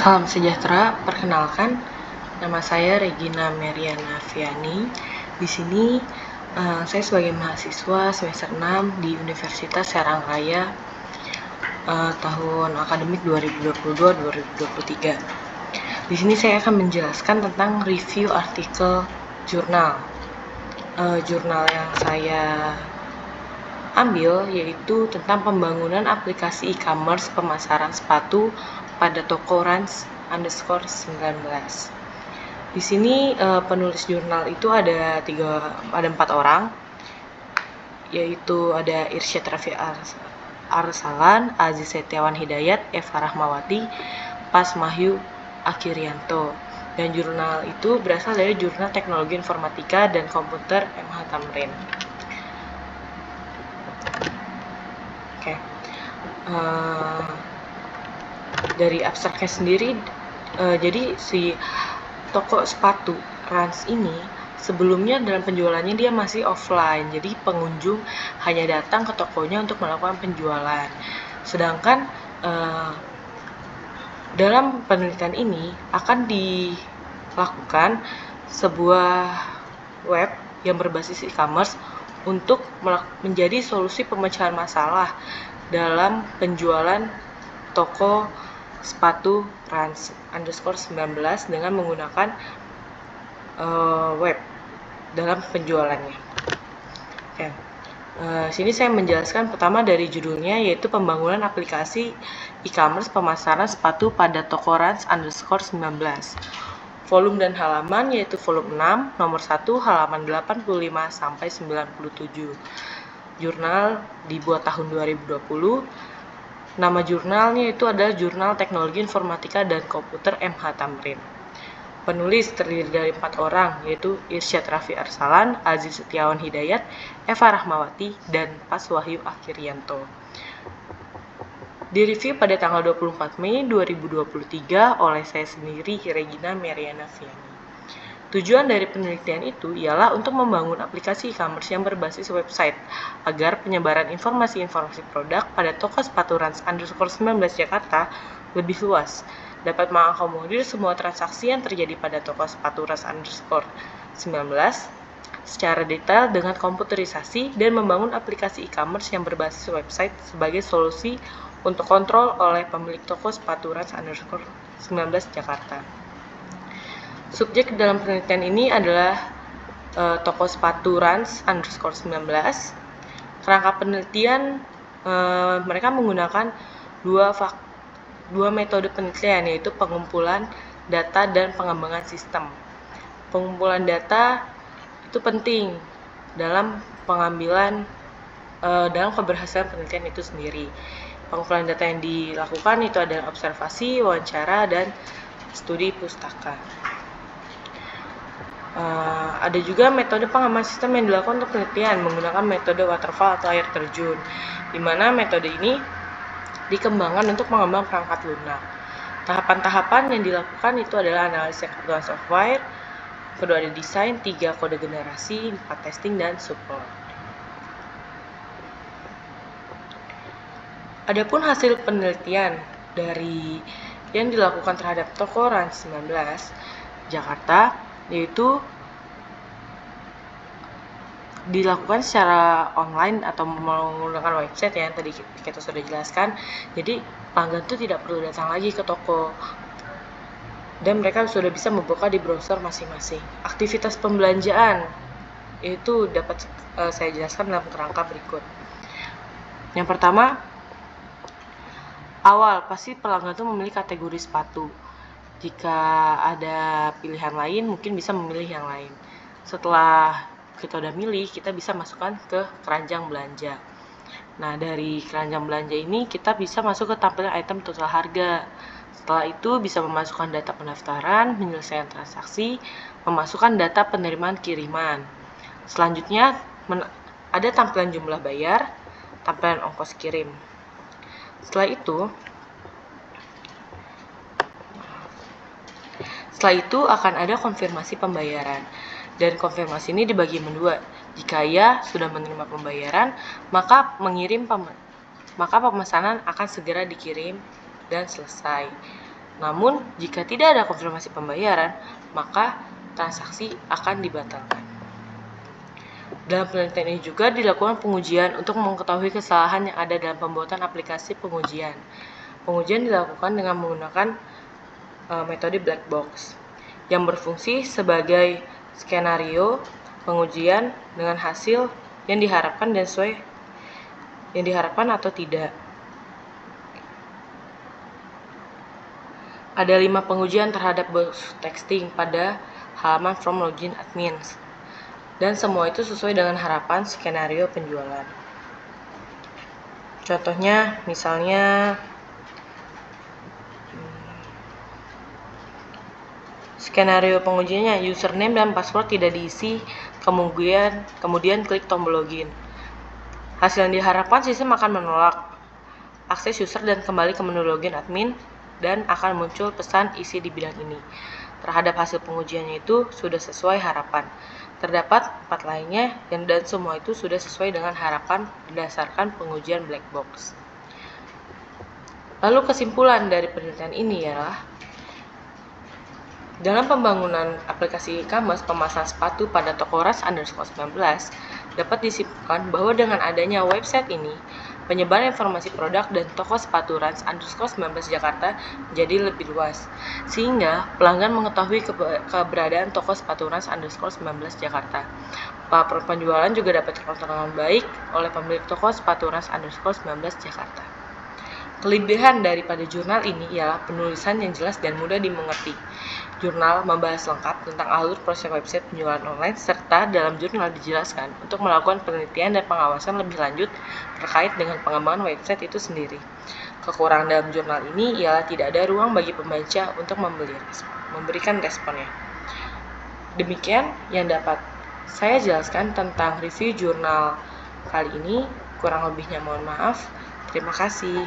Salam sejahtera, perkenalkan nama saya Regina Meriana Viani. Di sini saya sebagai mahasiswa semester 6 di Universitas Serang Raya tahun akademik 2022-2023. Di sini saya akan menjelaskan tentang review artikel jurnal. Jurnal yang saya ambil yaitu tentang pembangunan aplikasi e-commerce pemasaran sepatu pada toko Rans_19. Di sini penulis jurnal itu ada 4 orang, yaitu ada Irsyad Raffi Arsalan, Aziz Setiawan Hidayat, Eva Rahmawati, Pas Mahyu Akirianto. Dan jurnal itu berasal dari Jurnal Teknologi Informatika dan Komputer MH Tamrin. Oke. Dari abstraknya sendiri, jadi si toko sepatu Rans ini sebelumnya dalam penjualannya dia masih offline, jadi pengunjung hanya datang ke tokonya untuk melakukan penjualan. Sedangkan dalam penelitian ini akan dilakukan sebuah web yang berbasis e-commerce untuk menjadi solusi pemecahan masalah dalam penjualan toko sepatu Rans_19 dengan menggunakan web dalam penjualannya. Oke. Sini saya menjelaskan pertama dari judulnya, yaitu pembangunan aplikasi e-commerce pemasaran sepatu pada toko Rans_19. Volume dan halaman yaitu volume 6, nomor 1, halaman 85 sampai 97. Jurnal dibuat tahun 2020. Nama jurnalnya itu adalah Jurnal Teknologi Informatika dan Komputer MH Tamrin. Penulis terdiri dari 4 orang, yaitu Irsyad Raffi Arsalan, Aziz Setiawan Hidayat, Eva Rahmawati, dan Pas Wahyu Akirianto. Direview pada tanggal 24 Mei 2023 oleh saya sendiri, Regina Meriana Viani. Tujuan dari penelitian itu ialah untuk membangun aplikasi e-commerce yang berbasis website agar penyebaran informasi-informasi produk pada toko sepatu Rans_19 Jakarta lebih luas, dapat mengakomodir semua transaksi yang terjadi pada toko sepatu Rans_19 secara detail dengan komputerisasi dan membangun aplikasi e-commerce yang berbasis website sebagai solusi untuk kontrol oleh pemilik toko sepatu Rans_19 Jakarta. Subjek dalam penelitian ini adalah toko sepatu Rans_19. Kerangka penelitian mereka menggunakan dua metode penelitian, yaitu pengumpulan data dan pengembangan sistem. Pengumpulan data itu penting dalam pengambilan dalam keberhasilan penelitian itu sendiri. Pengumpulan data yang dilakukan itu adalah observasi, wawancara, dan studi pustaka. Ada juga metode pengaman sistem yang dilakukan untuk penelitian menggunakan metode waterfall atau air terjun, di mana metode ini dikembangkan untuk mengembang perangkat lunak. Tahapan-tahapan yang dilakukan itu adalah analisis kebutuhan software, kedua ada desain, 3 kode generasi, 4 testing, dan support. Adapun hasil penelitian dari yang dilakukan terhadap toko Rans_19 Jakarta, yaitu dilakukan secara online atau menggunakan website yang tadi kita sudah jelaskan. Jadi pelanggan itu tidak perlu datang lagi ke toko dan mereka sudah bisa membuka di browser masing-masing. Aktivitas pembelanjaan itu dapat saya jelaskan dalam kerangka berikut. Yang pertama, awal pasti pelanggan itu memilih kategori sepatu. Jika ada pilihan lain, mungkin bisa memilih yang lain. Setelah kita udah milih, kita bisa masukkan ke keranjang belanja. Nah, dari keranjang belanja ini kita bisa masuk ke tampilan item total harga. Setelah itu bisa memasukkan data pendaftaran, penyelesaian transaksi, memasukkan data penerimaan kiriman. Selanjutnya ada tampilan jumlah bayar, tampilan ongkos kirim. Setelah itu akan ada konfirmasi pembayaran. Dan konfirmasi ini dibagi menjadi 2. Jika ia sudah menerima pembayaran, maka pemesanan akan segera dikirim dan selesai. Namun, jika tidak ada konfirmasi pembayaran, maka transaksi akan dibatalkan. Dalam penelitian ini juga dilakukan pengujian untuk mengetahui kesalahan yang ada dalam pembuatan aplikasi pengujian. Pengujian dilakukan dengan menggunakan metode black box yang berfungsi sebagai skenario pengujian dengan hasil yang diharapkan dan sesuai yang diharapkan atau tidak. Ada 5 pengujian terhadap box texting pada halaman from login admins, dan semua itu sesuai dengan harapan skenario penjualan. Contohnya, misalnya skenario pengujiannya username dan password tidak diisi, kemudian klik tombol login. Hasil yang diharapkan sistem akan menolak akses user dan kembali ke menu login admin, dan akan muncul pesan isi di bidang ini. Terhadap hasil pengujiannya itu sudah sesuai harapan. Terdapat 4 lainnya dan semua itu sudah sesuai dengan harapan berdasarkan pengujian black box. Lalu kesimpulan dari penelitian ini ialah dalam pembangunan aplikasi e-commerce, pemasaran sepatu pada toko Rans_19 dapat disimpulkan bahwa dengan adanya website ini, penyebaran informasi produk dan toko sepatu Rans_19 Jakarta menjadi lebih luas, sehingga pelanggan mengetahui keberadaan toko sepatu Rans_19 Jakarta. Para penjualan juga dapat terkontrol dengan baik oleh pemilik toko sepatu Rans_19 Jakarta. Kelebihan daripada jurnal ini ialah penulisan yang jelas dan mudah dimengerti. Jurnal membahas lengkap tentang alur proses website penjualan online, serta dalam jurnal dijelaskan untuk melakukan penelitian dan pengawasan lebih lanjut terkait dengan pengembangan website itu sendiri. Kekurangan dalam jurnal ini ialah tidak ada ruang bagi pembaca untuk memberikan responnya. Demikian yang dapat saya jelaskan tentang review jurnal kali ini. Kurang lebihnya mohon maaf. Terima kasih.